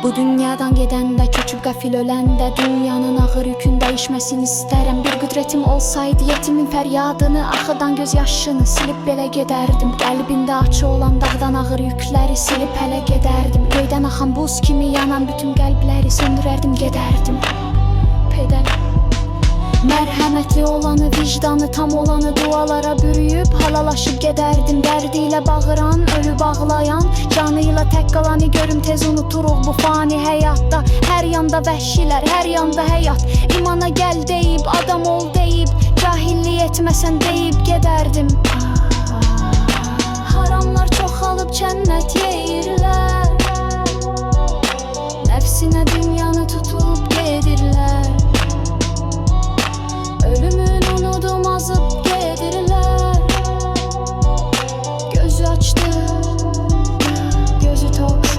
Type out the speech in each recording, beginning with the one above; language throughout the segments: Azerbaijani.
Bu dünyadan gedəndə, köçüb qəfil öləndə, dünyanın ağır yükün dəyişməsini istərəm. Bir qüdrətim olsaydı, yetimin fəryadını, axıdan göz yaşını silib belə gedərdim. Qəlbində açı olan dağdan ağır yükləri silib hələ gedərdim. Göydən axan buz kimi yanan bütün qəlbləri söndürərdim, gedərdim. Pedal mərhəmətli olanı, vicdanı tam olanı dualara bürüyüb halalaşıb gedərdim. Dərdi ilə bağıran, ölüb ağlayan, canı ilə tək qalanı görüm tez unuturuq bu fani həyatda. Hər yanda vəhşilər, hər yanda həyat. İmana gəl deyib, adam ol deyib, cahillik etməsən deyib gedərdim. Haramlar çoxalıb cənnət yeyirlər, nəfsinə dünyanı tutub gedirlər. Ölümün unudum azıb gedirlər. Gözü açdı, gözü tox.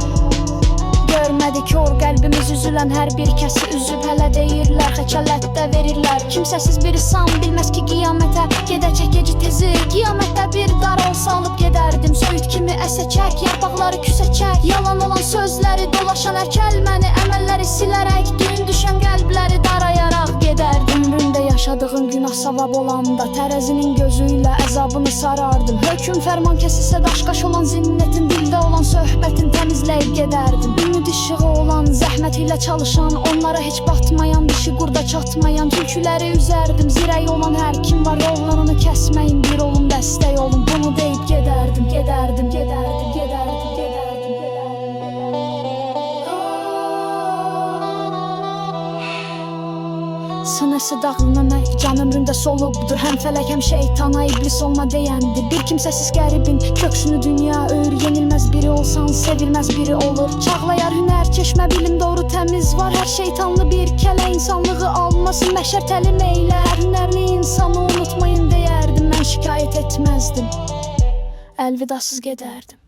Görmədi kör qəlbimiz üzülən hər bir kəsi üzüb hələ deyirlər, xəcalətdə verirlər. Kimsəsiz bir insan bilməz ki qiyamətə gedəcək gecə tezi. Qiyamətdə bir dar olsa alıb gedərdim. Söyüd kimi əsəcək, yarpaqları küsəcək. Yalan olan sözləri dolaşan hər kəlməni, əməlləri silərək düyün düşən qəlbləri darayaraq gedərdim. Ömrümdə yaşadığım günah savab olanda, tərəzinin gözü ilə əzabını sarardım. Höküm fərman kəsilsə daşqaş olan zinnetin, dildə olan söhbətin təmizləyib gedərdim. Ümid işığı olan, zəhmət ilə çalışan, onlara heç batmayan, dişi qurda çatmayan tülküləri üzərdim. Zirəyi olan hər kim var, yollarını kəsməyin, bir olun, dəstək olun. Bunu deyib gedərdim, gedərdim, gedərdim, gedərdim, gedərdim, gedərdim. Sınırsı dağılmamək, can ömründə solubdur. Həm fələk, həm şeytana, iblis olma deyəndir. Bir kimsəsiz qəribin köksünü dünya öyür. Yenilməz biri olsan, sevilməz biri olur. Çağlayar hünər, çeşmə, bilim, doğru, təmiz var. Hər şeytanlı bir kələ insanlığı almasın. Məşər təlim eylə, hər hünərli insanı unutmayın deyərdim. Mən şikayət etməzdim, əlvidasız gedərdim.